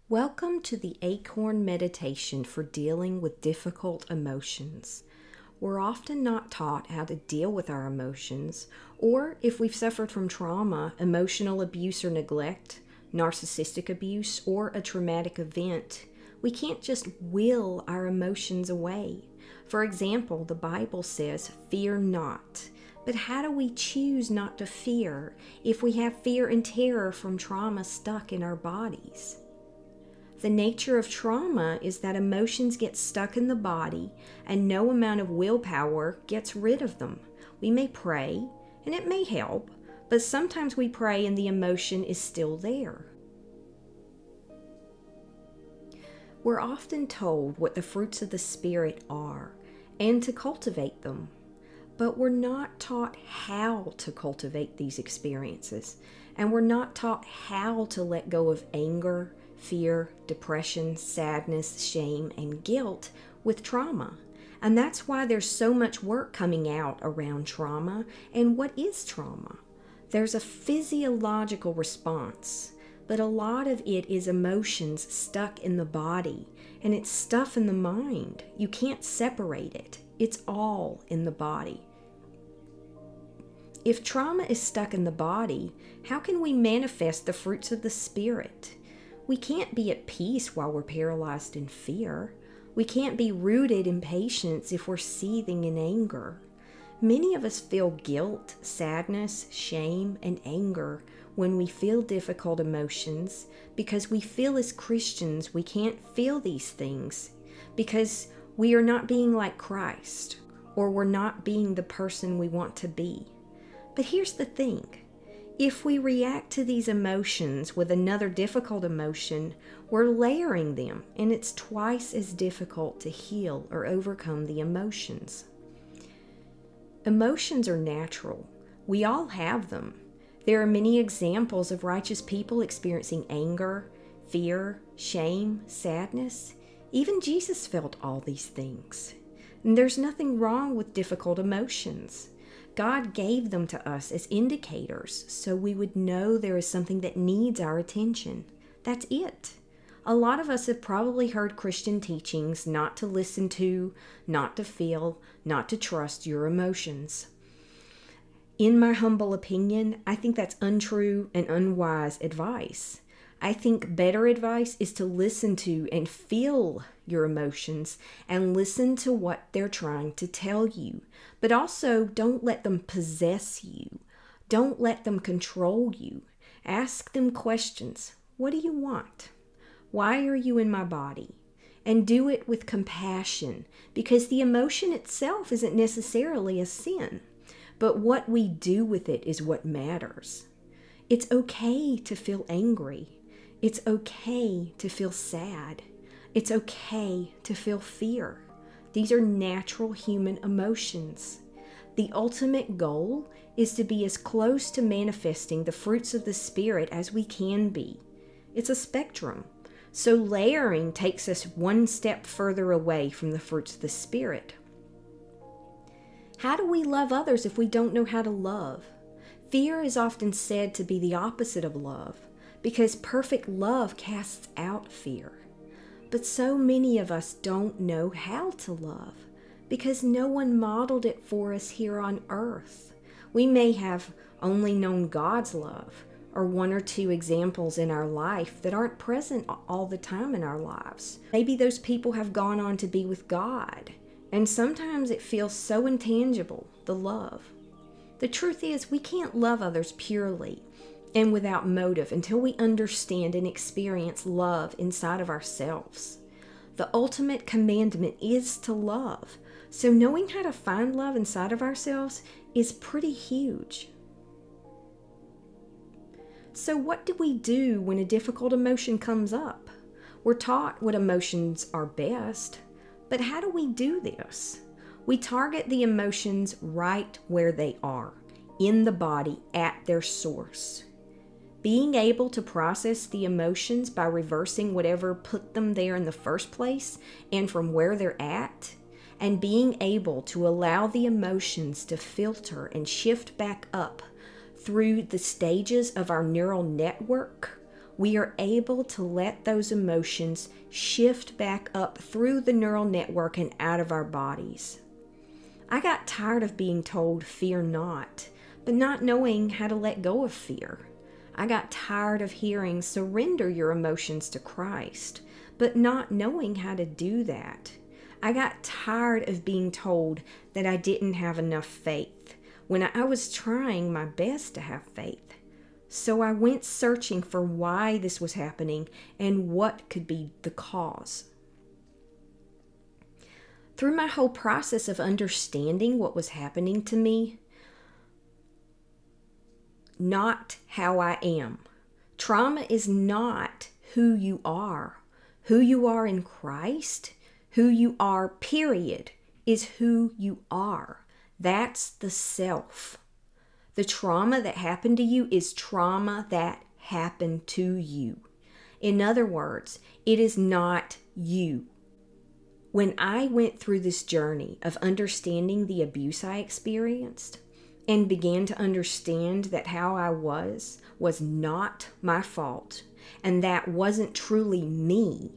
Welcome to the ACORN meditation for dealing with difficult emotions. We're often not taught how to deal with our emotions, or if we've suffered from trauma, emotional abuse or neglect, narcissistic abuse, or a traumatic event, we can't just will our emotions away. For example, the Bible says, "Fear not." But how do we choose not to fear if we have fear and terror from trauma stuck in our bodies? The nature of trauma is that emotions get stuck in the body and no amount of willpower gets rid of them. We may pray, and it may help, but sometimes we pray and the emotion is still there. We're often told what the fruits of the Spirit are and to cultivate them, but we're not taught how to cultivate these experiences, and we're not taught how to let go of anger, fear, depression, sadness, shame, and guilt with trauma. And that's why there's so much work coming out around trauma and what is trauma. There's a physiological response, but a lot of it is emotions stuck in the body, and it's stuff in the mind. You can't separate it. It's all in the body. If trauma is stuck in the body, how can we manifest the fruits of the Spirit? We can't be at peace while we're paralyzed in fear. We can't be rooted in patience if we're seething in anger. Many of us feel guilt, sadness, shame, and anger when we feel difficult emotions because we feel as Christians we can't feel these things because we are not being like Christ, or we're not being the person we want to be. But here's the thing. If we react to these emotions with another difficult emotion, we're layering them, and it's twice as difficult to heal or overcome the emotions. Emotions are natural. We all have them. There are many examples of righteous people experiencing anger, fear, shame, sadness. Even Jesus felt all these things. And there's nothing wrong with difficult emotions. God gave them to us as indicators so we would know there is something that needs our attention. That's it. A lot of us have probably heard Christian teachings not to listen to, not to feel, not to trust your emotions. In my humble opinion, I think that's untrue and unwise advice. I think better advice is to listen to and feel your emotions and listen to what they're trying to tell you. But also, don't let them possess you. Don't let them control you. Ask them questions. What do you want? Why are you in my body? And do it with compassion, because the emotion itself isn't necessarily a sin, but what we do with it is what matters. It's okay to feel angry. It's okay to feel sad. It's okay to feel fear. These are natural human emotions. The ultimate goal is to be as close to manifesting the fruits of the Spirit as we can be. It's a spectrum. So layering takes us one step further away from the fruits of the Spirit. How do we love others if we don't know how to love? Fear is often said to be the opposite of love, because perfect love casts out fear. But so many of us don't know how to love because no one modeled it for us here on earth. We may have only known God's love or one or two examples in our life that aren't present all the time in our lives. Maybe those people have gone on to be with God, and sometimes it feels so intangible, the love. The truth is, we can't love others purely and without motive until we understand and experience love inside of ourselves. The ultimate commandment is to love, so knowing how to find love inside of ourselves is pretty huge. So what do we do when a difficult emotion comes up? We're taught what emotions are best, but how do we do this? We target the emotions right where they are, in the body, at their source. Being able to process the emotions by reversing whatever put them there in the first place and from where they're at, and being able to allow the emotions to filter and shift back up through the stages of our neural network we are able to let those emotions shift back up through the neural network and out of our bodies. I got tired of being told, fear not, but not knowing how to let go of fear. I got tired of hearing, surrender your emotions to Christ, but not knowing how to do that. I got tired of being told that I didn't have enough faith when I was trying my best to have faith. So I went searching for why this was happening and what could be the cause. Through my whole process of understanding what was happening to me, not how I am. Trauma is not who you are. Who you are in Christ, who you are, period, is who you are. That's the self. The trauma that happened to you is trauma that happened to you. In other words, it is not you. When I went through this journey of understanding the abuse I experienced and began to understand that how I was not my fault and that wasn't truly me,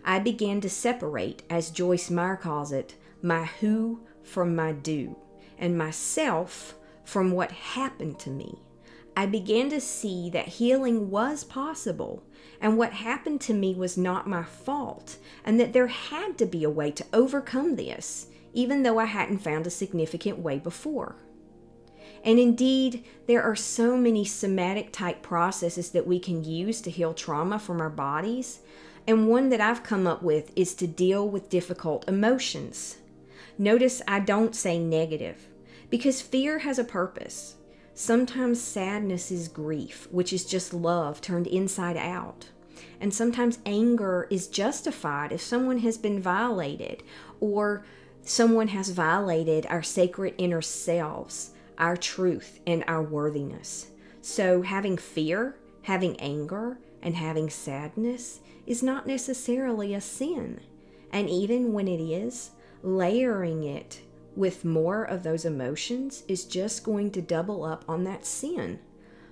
I began to separate, as Joyce Meyer calls it, my who from my do, and myself from what happened to me. I began to see that healing was possible, and what happened to me was not my fault, and that there had to be a way to overcome this, even though I hadn't found a significant way before. And indeed, there are so many somatic type processes that we can use to heal trauma from our bodies, and one that I've come up with is to deal with difficult emotions. Notice I don't say negative, because fear has a purpose. Sometimes sadness is grief, which is just love turned inside out. And sometimes anger is justified if someone has been violated, or someone has violated our sacred inner selves, our truth, and our worthiness. So having fear, having anger, and having sadness is not necessarily a sin. And even when it is, layering it with more of those emotions is just going to double up on that sin.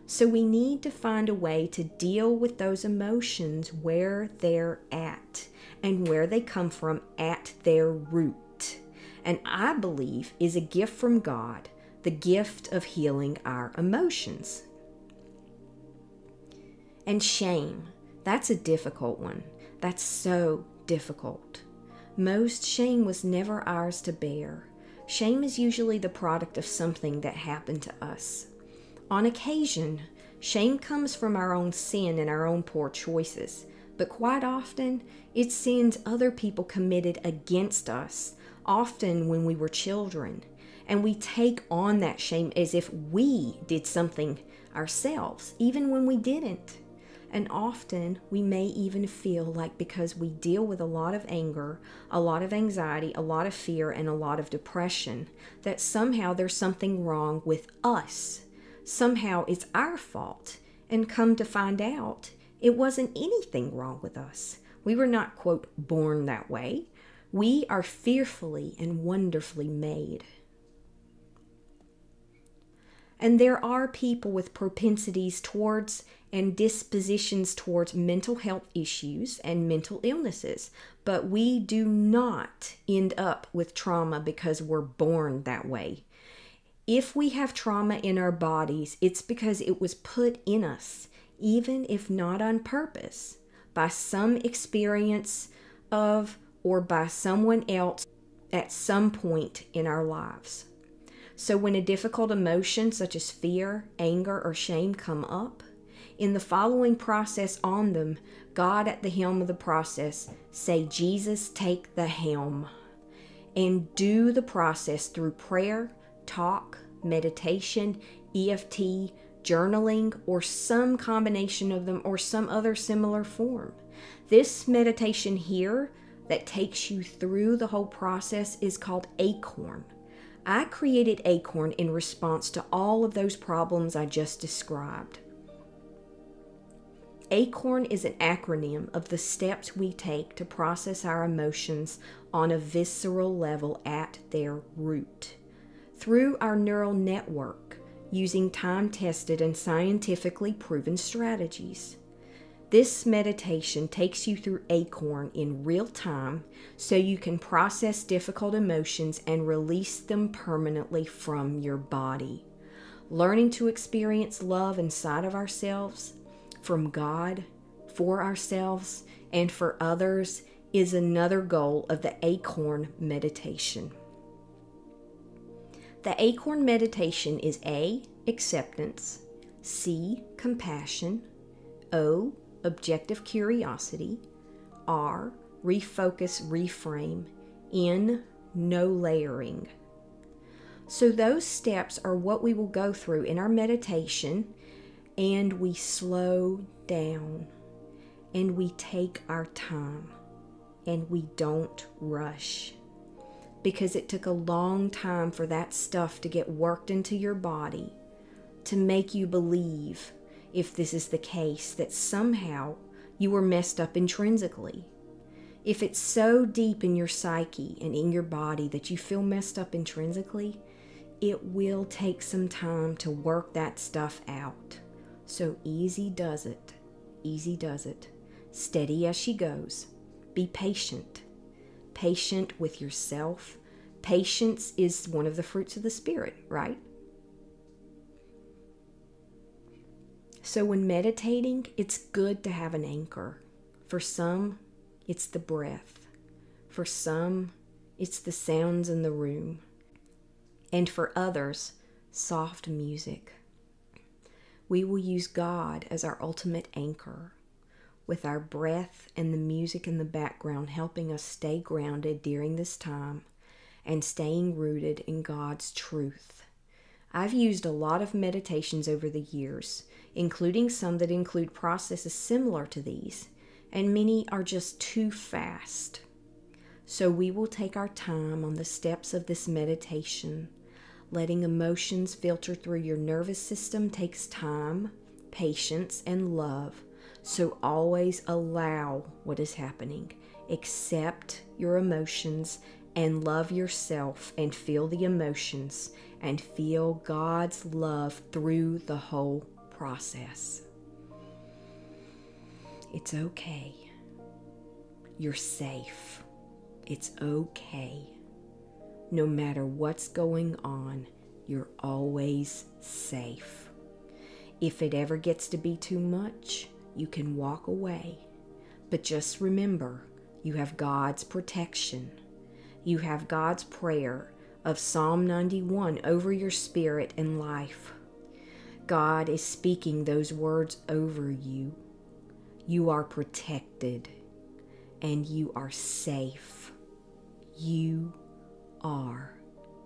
So we need to find a way to deal with those emotions where they're at and where they come from at their root. And I believe is a gift from God, the gift of healing our emotions. And shame, that's a difficult one. That's so difficult. Most shame was never ours to bear. Shame is usually the product of something that happened to us. On occasion, shame comes from our own sin and our own poor choices, but quite often, it's sins other people committed against us, often when we were children, and we take on that shame as if we did something ourselves, even when we didn't. And often we may even feel like because we deal with a lot of anger, a lot of anxiety, a lot of fear, and a lot of depression, that somehow there's something wrong with us. Somehow it's our fault. And come to find out, it wasn't anything wrong with us. We were not, quote, born that way. We are fearfully and wonderfully made. And there are people with propensities towards and dispositions towards mental health issues and mental illnesses, but we do not end up with trauma because we're born that way. If we have trauma in our bodies, it's because it was put in us, even if not on purpose, by some experience of or by someone else at some point in our lives. So when a difficult emotion such as fear, anger, or shame come up, in the following process on them, God at the helm of the process, say, Jesus, take the helm. And do the process through prayer, talk, meditation, EFT, journaling, or some combination of them, or some other similar form. This meditation here that takes you through the whole process is called ACORN. I created ACORN in response to all of those problems I just described. ACORN is an acronym of the steps we take to process our emotions on a visceral level at their root. Through our neural network, using time-tested and scientifically proven strategies. This meditation takes you through ACORN in real time so you can process difficult emotions and release them permanently from your body. Learning to experience love inside of ourselves, from God, for ourselves, and for others is another goal of the ACORN meditation. The ACORN meditation is A, acceptance, C, compassion, O, objective curiosity, R, refocus reframe, N, no layering. So those steps are what we will go through in our meditation, and we slow down and we take our time and we don't rush, because it took a long time for that stuff to get worked into your body to make you believe, if this is the case, that somehow you were messed up intrinsically. If it's so deep in your psyche and in your body that you feel messed up intrinsically, it will take some time to work that stuff out. So easy does it. Easy does it. Steady as she goes. Be patient. Patient with yourself. Patience is one of the fruits of the Spirit, right? So when meditating, it's good to have an anchor. For some, it's the breath. For some, it's the sounds in the room. And for others, soft music. We will use God as our ultimate anchor, with our breath and the music in the background helping us stay grounded during this time and staying rooted in God's truth. I've used a lot of meditations over the years, including some that include processes similar to these, and many are just too fast. So we will take our time on the steps of this meditation. Letting emotions filter through your nervous system takes time, patience, and love. So always allow what is happening. Accept your emotions and love yourself and feel the emotions and feel God's love through the whole process. It's okay. You're safe. It's okay. No matter what's going on, you're always safe. If it ever gets to be too much, you can walk away. But just remember, you have God's protection. You have God's prayer of Psalm 91 over your spirit and life. God is speaking those words over you. You are protected and you are safe. You are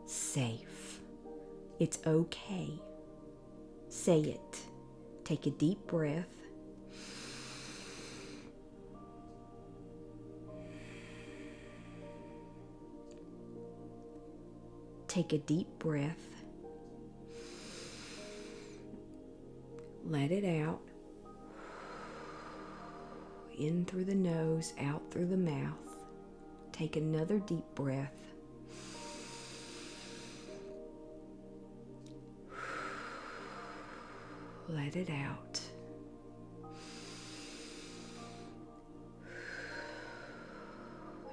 safe. It's okay. Say it. Take a deep breath. Take a deep breath. Let it out. In through the nose, out through the mouth. Take another deep breath. Let it out.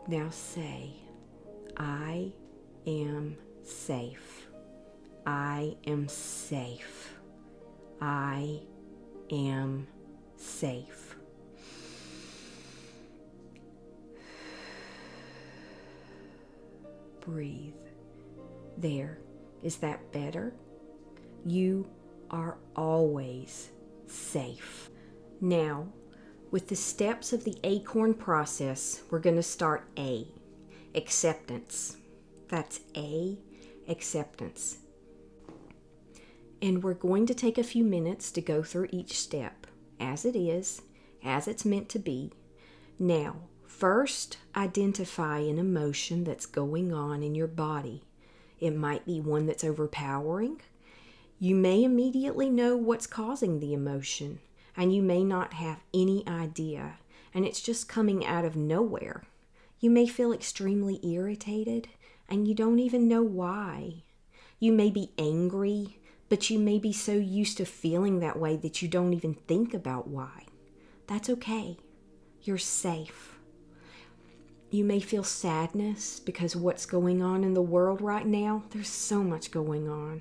Now say, I am safe. I am safe. I am safe. Breathe. There. Is that better? You are always safe. Now, with the steps of the ACORN process, we're going to start A, acceptance. That's A, acceptance. And we're going to take a few minutes to go through each step, as it is, as it's meant to be. Now, first, identify an emotion that's going on in your body. It might be one that's overpowering. You may immediately know what's causing the emotion, and you may not have any idea, and it's just coming out of nowhere. You may feel extremely irritated, and you don't even know why. You may be angry, but you may be so used to feeling that way that you don't even think about why. That's okay. You're safe. You may feel sadness because of what's going on in the world right now. There's so much going on.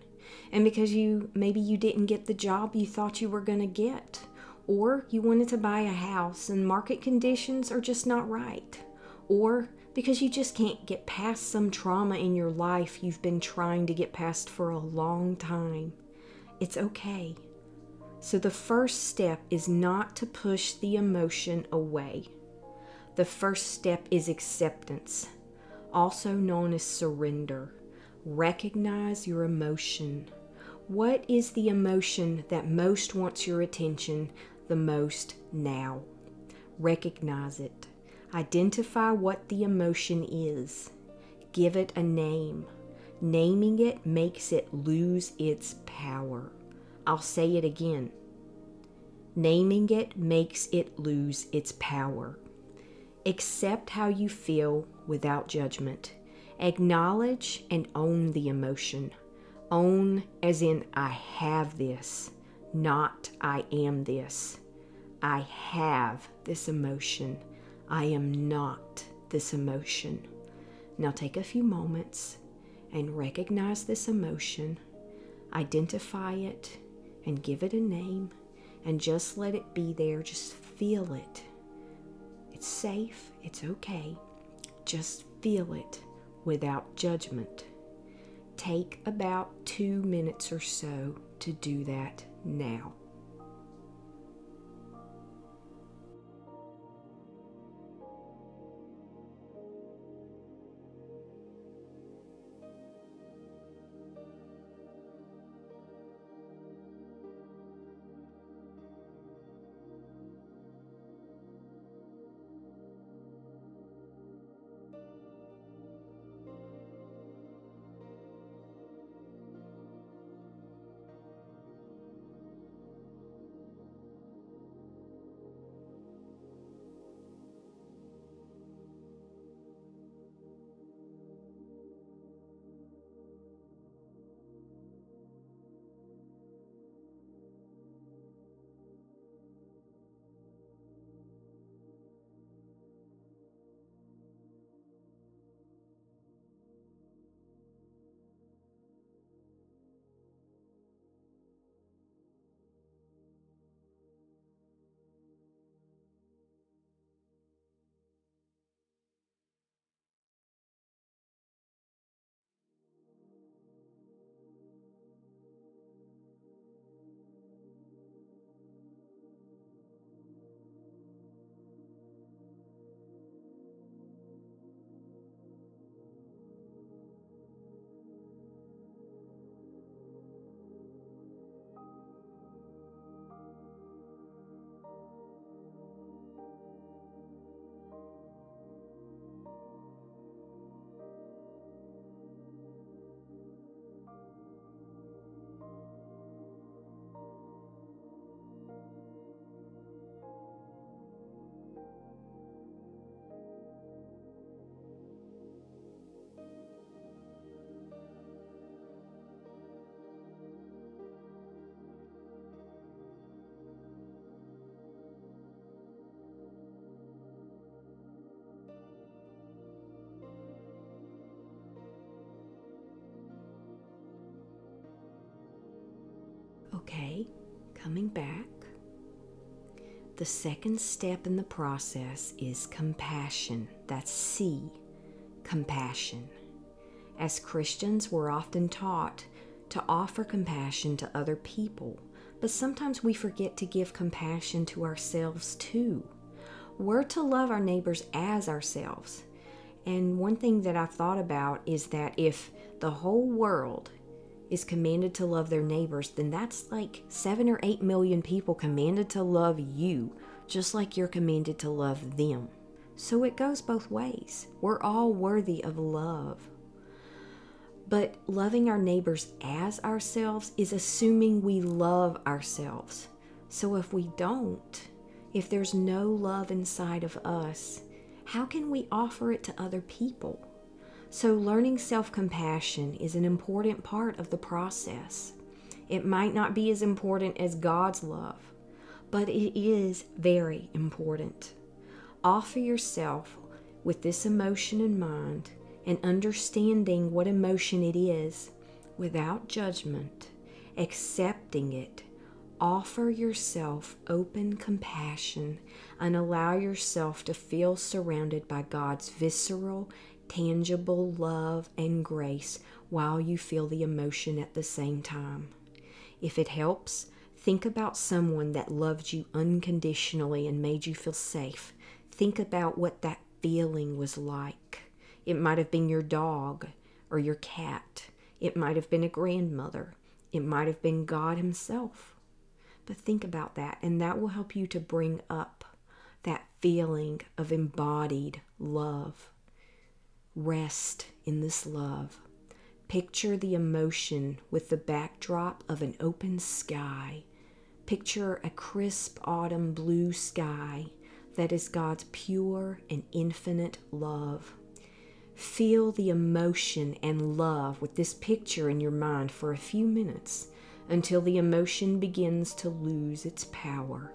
And because maybe you didn't get the job you thought you were going to get. Or you wanted to buy a house and market conditions are just not right. Or because you just can't get past some trauma in your life you've been trying to get past for a long time. It's okay. So the first step is not to push the emotion away. The first step is acceptance, also known as surrender. Recognize your emotion. What is the emotion that most wants your attention the most now? Recognize it. Identify what the emotion is. Give it a name. Naming it makes it lose its power. I'll say it again. Naming it makes it lose its power. Accept how you feel without judgment. Acknowledge and own the emotion. Own as in I have this, not I am this. I have this emotion. I am not this emotion. Now take a few moments and recognize this emotion. Identify it and give it a name and just let it be there. Just feel it. It's safe. It's okay. Just feel it without judgment. Take about 2 minutes or so to do that now. Okay, coming back. The second step in the process is compassion. That's C, compassion. As Christians, we're often taught to offer compassion to other people, but sometimes we forget to give compassion to ourselves too. We're to love our neighbors as ourselves. And one thing that I've thought about is that if the whole world is commanded to love their neighbors, then that's like 7 or 8 million people commanded to love you, just like you're commanded to love them. So it goes both ways. We're all worthy of love. But loving our neighbors as ourselves is assuming we love ourselves. So if we don't, if there's no love inside of us, how can we offer it to other people? So learning self-compassion is an important part of the process. It might not be as important as God's love, but it is very important. Offer yourself with this emotion in mind and understanding what emotion it is without judgment, accepting it. Offer yourself open compassion and allow yourself to feel surrounded by God's visceral, tangible love and grace while you feel the emotion at the same time. If it helps, think about someone that loved you unconditionally and made you feel safe. Think about what that feeling was like. It might have been your dog or your cat. It might have been a grandmother. It might have been God Himself. But think about that, and that will help you to bring up that feeling of embodied love. Rest in this love. Picture the emotion with the backdrop of an open sky. Picture a crisp autumn blue sky that is God's pure and infinite love. Feel the emotion and love with this picture in your mind for a few minutes until the emotion begins to lose its power.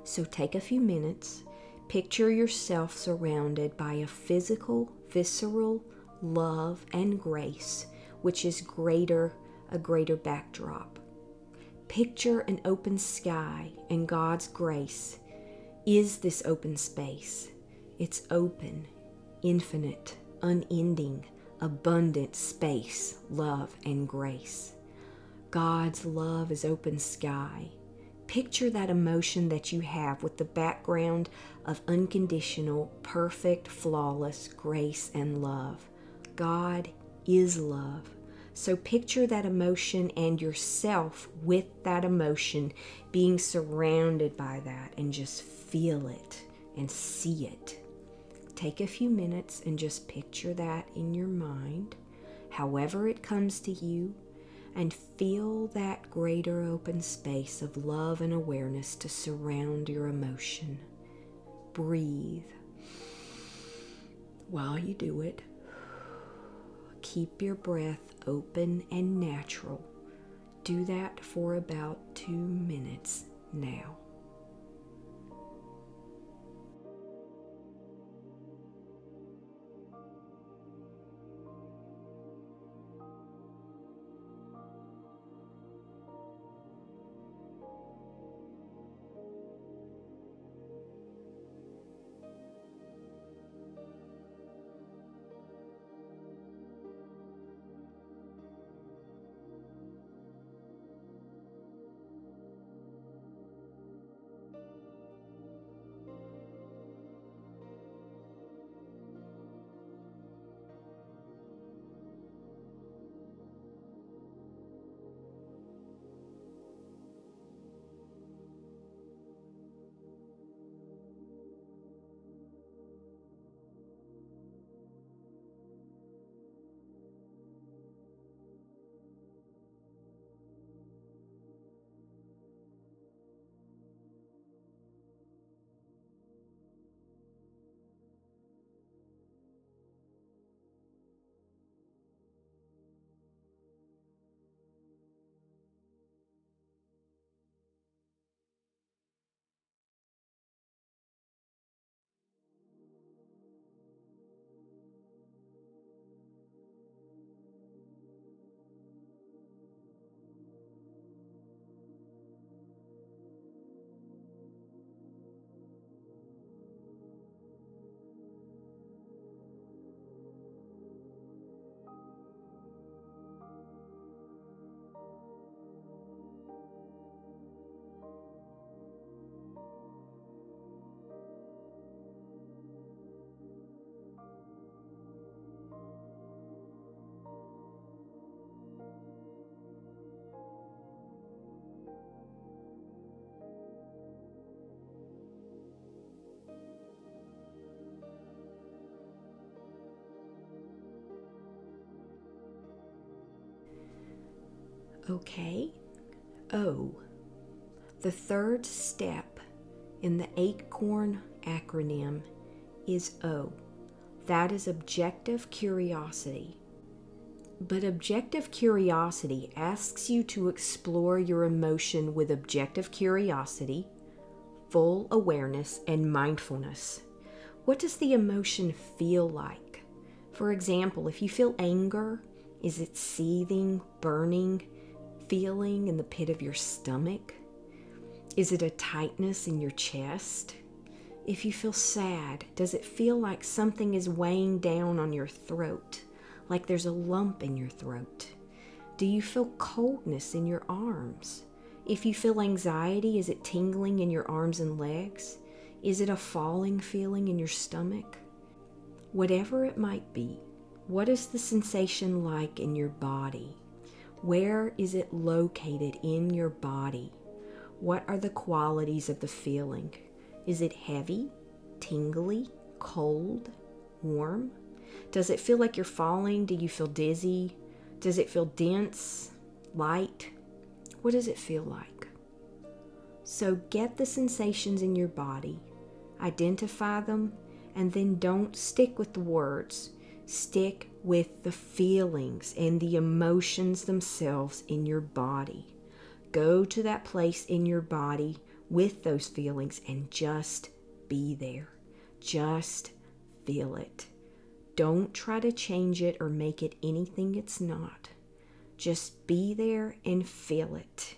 So take a few minutes, picture yourself surrounded by a physical, visceral love and grace, which is a greater backdrop. Picture an open sky, and God's grace is this open space. It's open, infinite, unending, abundant space, love, and grace. God's love is open sky. Picture that emotion that you have with the background of unconditional, perfect, flawless grace and love. God is love. So picture that emotion and yourself with that emotion being surrounded by that, and just feel it and see it. Take a few minutes and just picture that in your mind, however it comes to you, and feel that greater open space of love and awareness to surround your emotion. Breathe. While you do it, keep your breath open and natural. Do that for about 2 minutes now. Okay. O. The third step in the ACORN acronym is O. That is objective curiosity. But objective curiosity asks you to explore your emotion with objective curiosity, full awareness, and mindfulness. What does the emotion feel like? For example, if you feel anger, is it seething, burning, feeling in the pit of your stomach? Is it a tightness in your chest? If you feel sad, does it feel like something is weighing down on your throat, like there's a lump in your throat? Do you feel coldness in your arms? If you feel anxiety, is it tingling in your arms and legs? Is it a falling feeling in your stomach? Whatever it might be, what is the sensation like in your body? Where is it located in your body? What are the qualities of the feeling? Is it heavy, tingly, cold, warm? Does it feel like you're falling? Do you feel dizzy? Does it feel dense, light? What does it feel like? So get the sensations in your body, identify them, and then don't stick with the words. Stick with the feelings and the emotions themselves in your body. Go to that place in your body with those feelings and just be there. Just feel it. Don't try to change it or make it anything it's not. Just be there and feel it.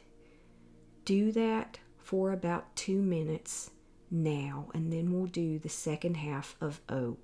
Do that for about 2 minutes now, and then we'll do the second half of O.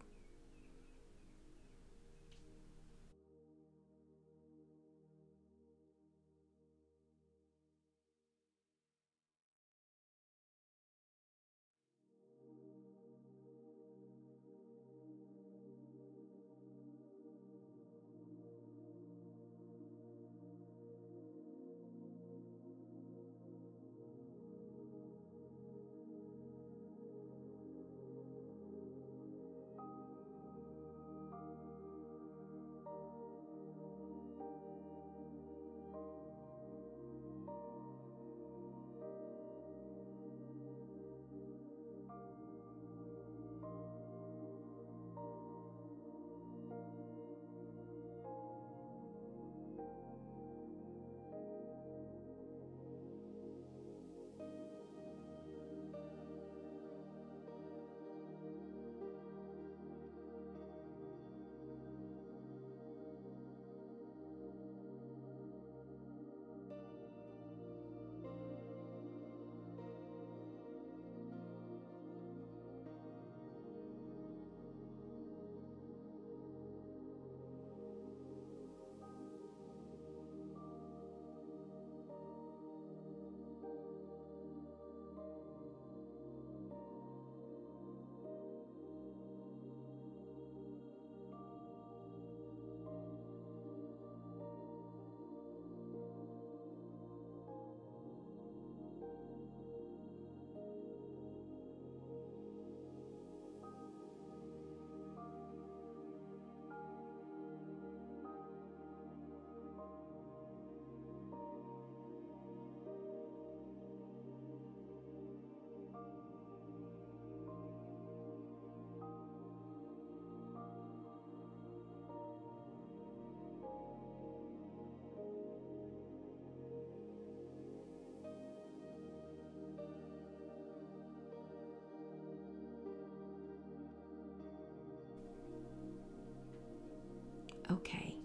Okay,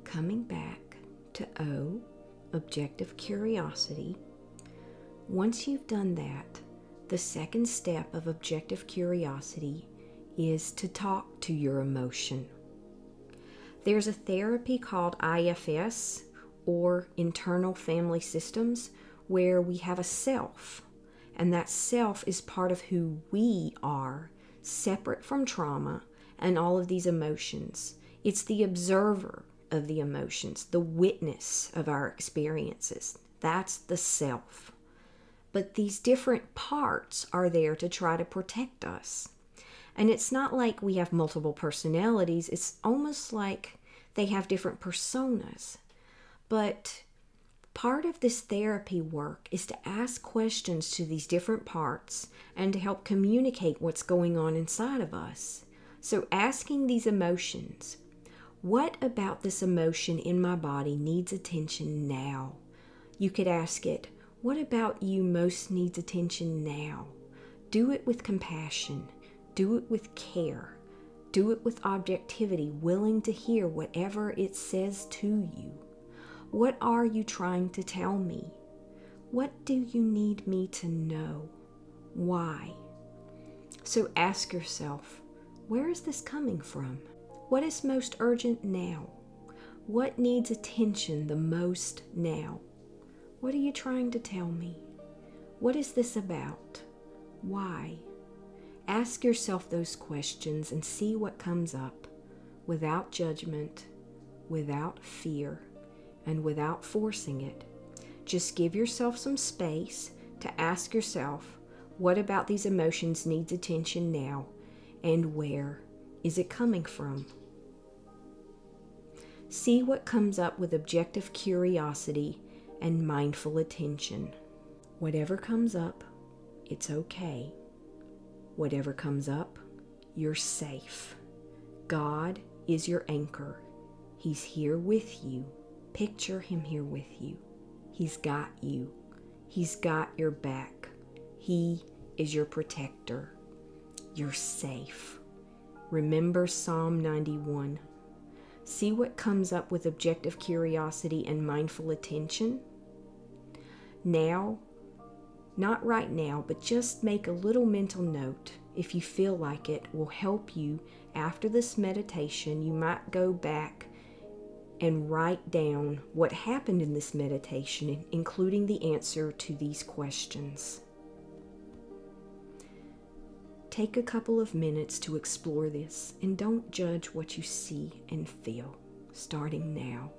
coming back to O, objective curiosity. Once you've done that, the second step of objective curiosity is to talk to your emotion. There's a therapy called IFS, or internal family systems, where we have a self, and that self is part of who we are, separate from trauma and all of these emotions. It's the observer of the emotions, the witness of our experiences. That's the self. But these different parts are there to try to protect us. And it's not like we have multiple personalities. It's almost like they have different personas. But part of this therapy work is to ask questions to these different parts and to help communicate what's going on inside of us. So asking these emotions, What about this emotion in my body needs attention now? You could ask it, what about you most needs attention now? Do it with compassion. Do it with care. Do it with objectivity, willing to hear whatever it says to you. What are you trying to tell me? What do you need me to know? Why? So ask yourself, where is this coming from? What is most urgent now? What needs attention the most now? What are you trying to tell me? What is this about? Why? Ask yourself those questions and see what comes up without judgment, without fear, and without forcing it. Just give yourself some space to ask yourself, what about these emotions needs attention now, and where is it coming from? See what comes up with objective curiosity and mindful attention. Whatever comes up, it's okay. Whatever comes up, you're safe. God is your anchor. He's here with you. Picture him here with you. He's got you. He's got your back. He is your protector. You're safe. Remember Psalm 91. See what comes up with objective curiosity and mindful attention. Now, not right now, but just make a little mental note. If you feel like it will help you after this meditation, you might go back and write down what happened in this meditation, including the answer to these questions. Take a couple of minutes to explore this and don't judge what you see and feel, starting now.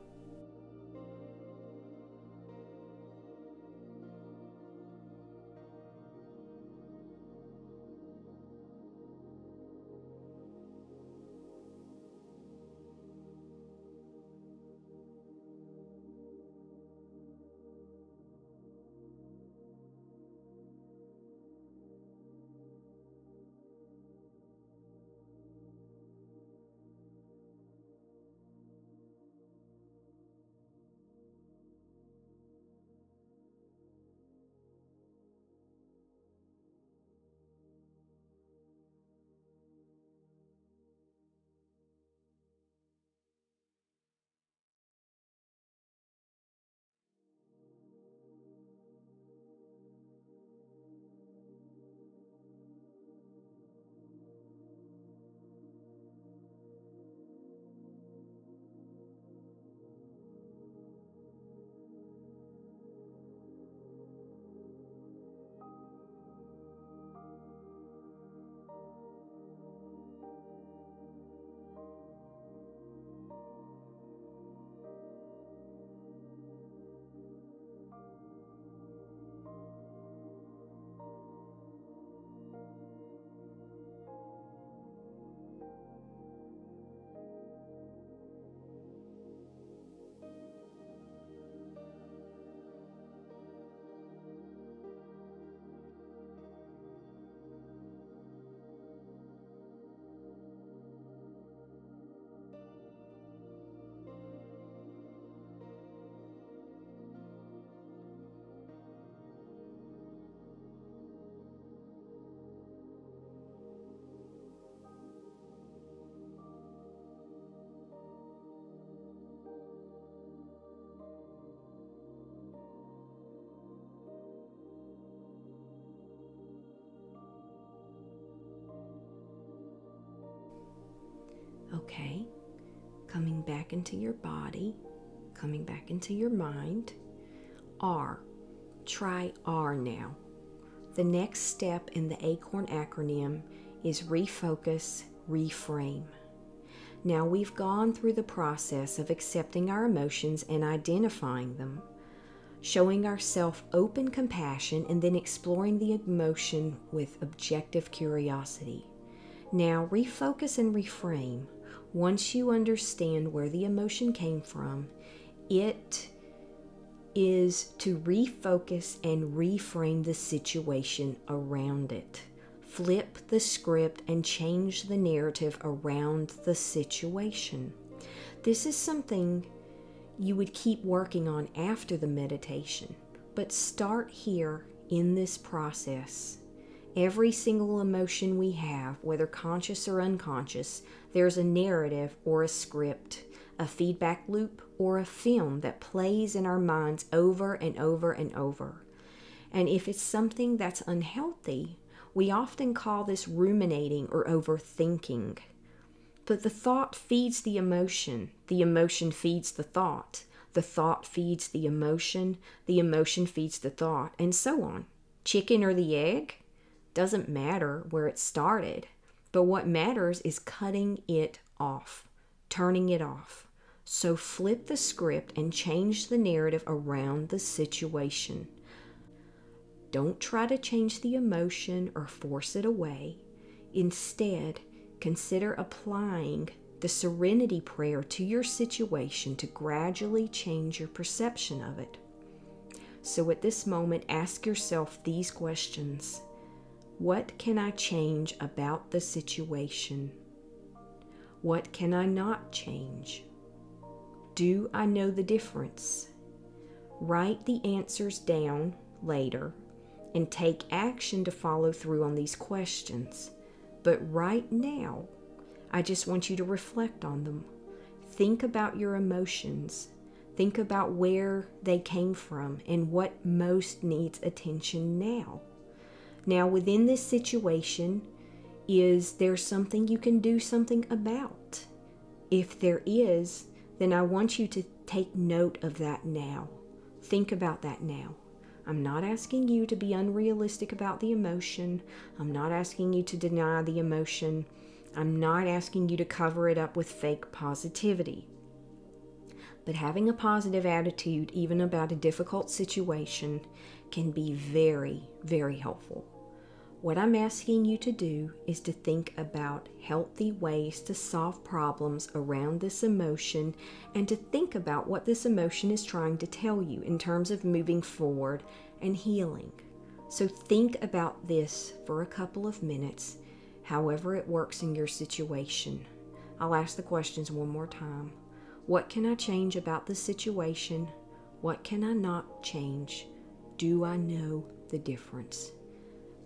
Okay, coming back into your body, coming back into your mind. R. Try R now. The next step in the ACORN acronym is Refocus Reframe. Now we've gone through the process of accepting our emotions and identifying them, showing ourselves open compassion, and then exploring the emotion with objective curiosity. Now refocus and reframe. Once you understand where the emotion came from, it is to refocus and reframe the situation around it. Flip the script and change the narrative around the situation. This is something you would keep working on after the meditation, but start here in this process. Every single emotion we have, whether conscious or unconscious, there's a narrative or a script, a feedback loop or a film that plays in our minds over and over and over. And if it's something that's unhealthy, we often call this ruminating or overthinking. But the thought feeds the emotion feeds the thought feeds the emotion feeds the thought, and so on. Chicken or the egg? Doesn't matter where it started, but what matters is cutting it off, turning it off. So flip the script and change the narrative around the situation. Don't try to change the emotion or force it away. Instead, consider applying the serenity prayer to your situation to gradually change your perception of it. So at this moment, ask yourself these questions. What can I change about the situation? What can I not change? Do I know the difference? Write the answers down later and take action to follow through on these questions. But right now, I just want you to reflect on them. Think about your emotions. Think about where they came from and what most needs attention now. Now, within this situation, is there something you can do something about? If there is, then I want you to take note of that now. Think about that now. I'm not asking you to be unrealistic about the emotion. I'm not asking you to deny the emotion. I'm not asking you to cover it up with fake positivity. But having a positive attitude, even about a difficult situation, can be very, very helpful. What I'm asking you to do is to think about healthy ways to solve problems around this emotion and to think about what this emotion is trying to tell you in terms of moving forward and healing. So think about this for a couple of minutes, however it works in your situation. I'll ask the questions one more time. What can I change about the situation? What can I not change? Do I know the difference?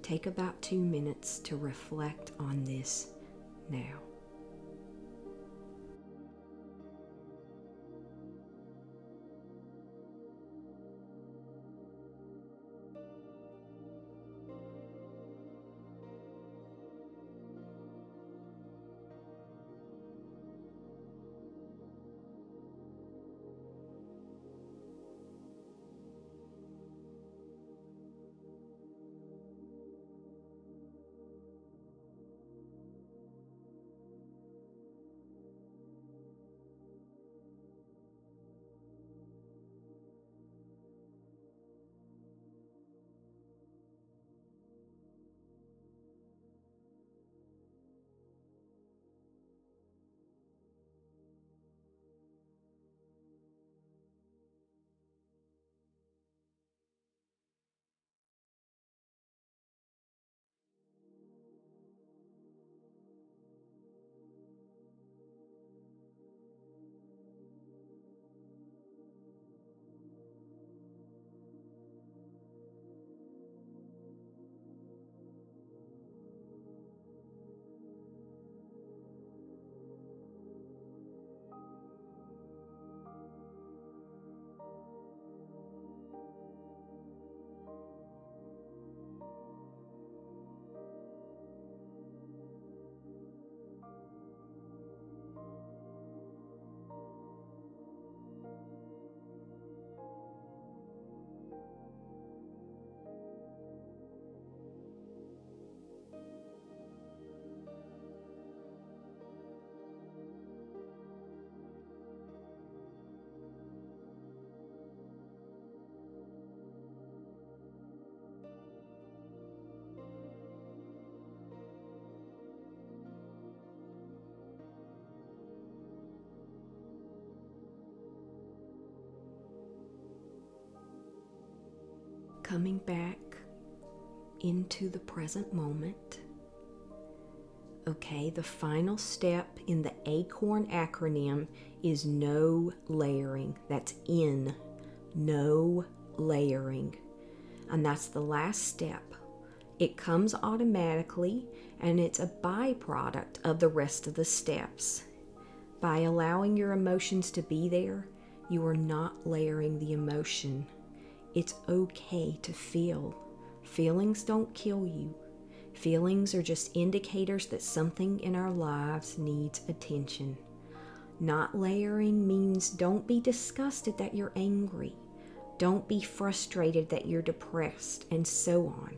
Take about 2 minutes to reflect on this now. Coming back into the present moment, Okay, the final step in the ACORN acronym is no layering. That's N, no layering. And that's the last step. It comes automatically, and it's a byproduct of the rest of the steps. By allowing your emotions to be there, you are not layering the emotion. It's okay to feel. Feelings don't kill you. Feelings are just indicators that something in our lives needs attention. Not layering means don't be disgusted that you're angry. Don't be frustrated that you're depressed, and so on.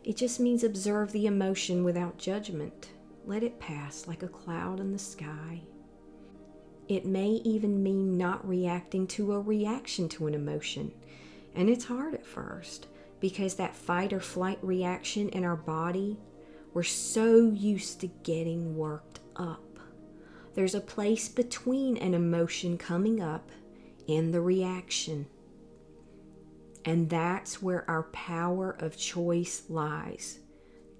It just means observe the emotion without judgment. Let it pass like a cloud in the sky. It may even mean not reacting to a reaction to an emotion. And it's hard at first because that fight or flight reaction in our body, we're so used to getting worked up. There's a place between an emotion coming up and the reaction. And that's where our power of choice lies.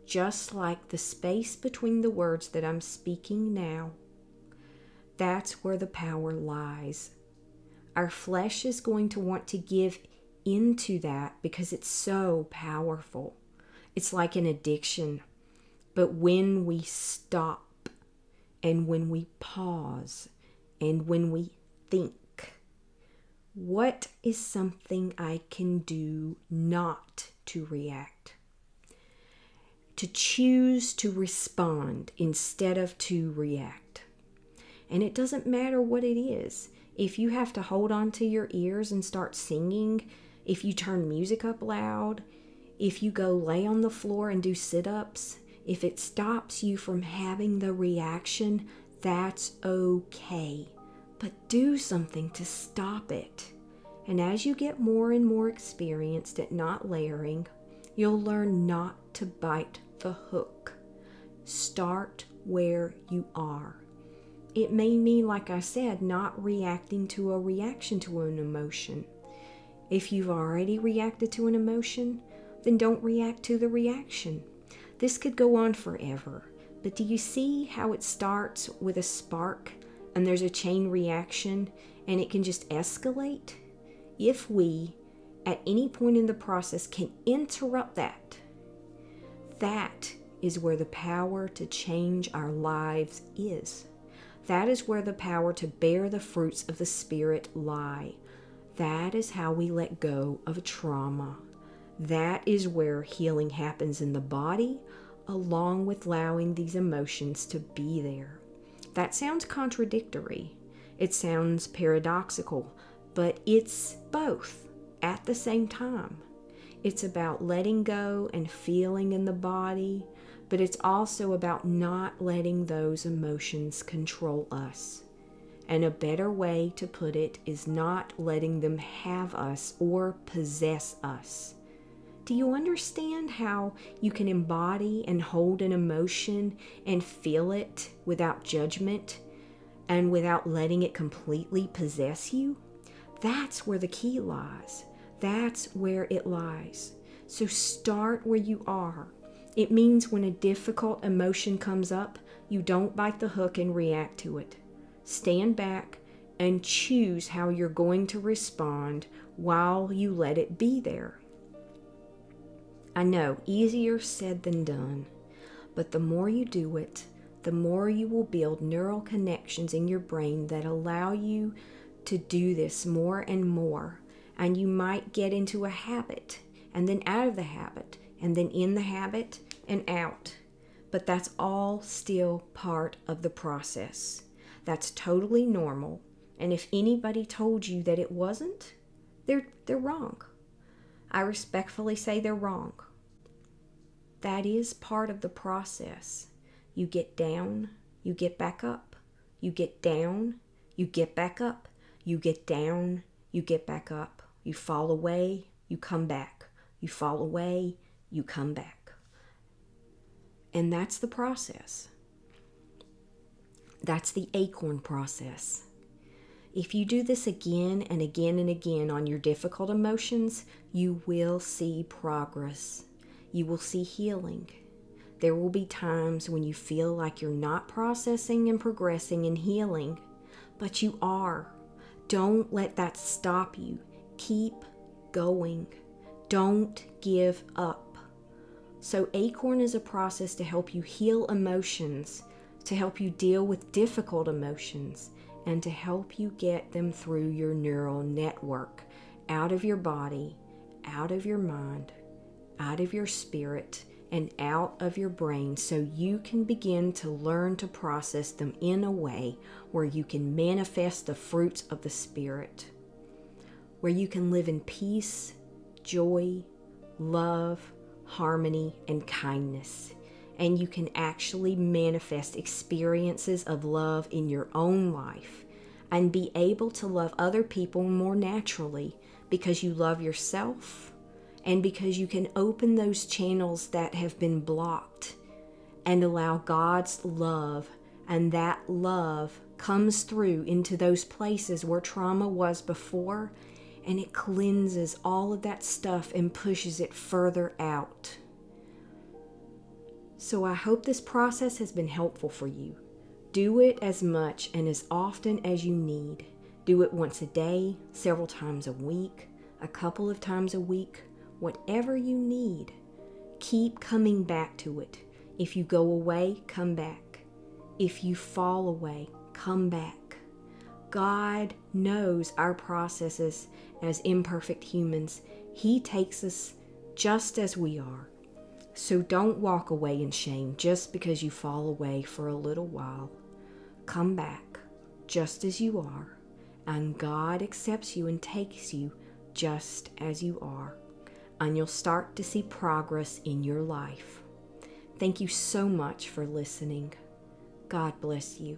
Just like the space between the words that I'm speaking now, that's where the power lies. Our flesh is going to want to give into that because it's so powerful. It's like an addiction. But when we stop and when we pause and when we think, what is something I can do not to react? To choose to respond instead of to react. And it doesn't matter what it is. If you have to hold on to your ears and start singing, if you turn music up loud, if you go lay on the floor and do sit-ups, if it stops you from having the reaction, that's okay. But do something to stop it. And as you get more and more experienced at not layering, you'll learn not to bite the hook. Start where you are. It may mean, like I said, not reacting to a reaction to an emotion. If you've already reacted to an emotion, then don't react to the reaction. This could go on forever, but do you see how it starts with a spark and there's a chain reaction and it can just escalate? If we, at any point in the process, can interrupt that, that is where the power to change our lives is. That is where the power to bear the fruits of the Spirit lie. That is how we let go of trauma. That is where healing happens in the body, along with allowing these emotions to be there. That sounds contradictory. It sounds paradoxical, but it's both at the same time. It's about letting go and feeling in the body, but it's also about not letting those emotions control us. And a better way to put it is not letting them have us or possess us. Do you understand how you can embody and hold an emotion and feel it without judgment and without letting it completely possess you? That's where the key lies. That's where it lies. So start where you are. It means when a difficult emotion comes up, you don't bite the hook and react to it. Stand back and choose how you're going to respond while you let it be there. I know, easier said than done, but the more you do it, the more you will build neural connections in your brain that allow you to do this more and more, and you might get into a habit, and then out of the habit, and then in the habit, and out. But that's all still part of the process. That's totally normal, and if anybody told you that it wasn't, they're wrong. I respectfully say they're wrong. That is part of the process. You get down, you get back up. You get down, you get back up. You get down, you get back up. You fall away, you come back. You fall away, you come back. And that's the process. That's the ACORN process. If you do this again and again and again on your difficult emotions, you will see progress. You will see healing. There will be times when you feel like you're not processing and progressing and healing, but you are. Don't let that stop you. Keep going. Don't give up. So ACORN is a process to help you heal emotions, to help you deal with difficult emotions, and to help you get them through your neural network, out of your body, out of your mind, out of your spirit, and out of your brain, so you can begin to learn to process them in a way where you can manifest the fruits of the Spirit, where you can live in peace, joy, love, harmony, and kindness. And you can actually manifest experiences of love in your own life and be able to love other people more naturally because you love yourself and because you can open those channels that have been blocked and allow God's love, and that love comes through into those places where trauma was before, and it cleanses all of that stuff and pushes it further out. So I hope this process has been helpful for you. Do it as much and as often as you need. Do it once a day, several times a week, a couple of times a week, whatever you need. Keep coming back to it. If you go away, come back. If you fall away, come back. God knows our processes as imperfect humans. He takes us just as we are. So don't walk away in shame just because you fall away for a little while. Come back just as you are, and God accepts you and takes you just as you are, and you'll start to see progress in your life. Thank you so much for listening. God bless you.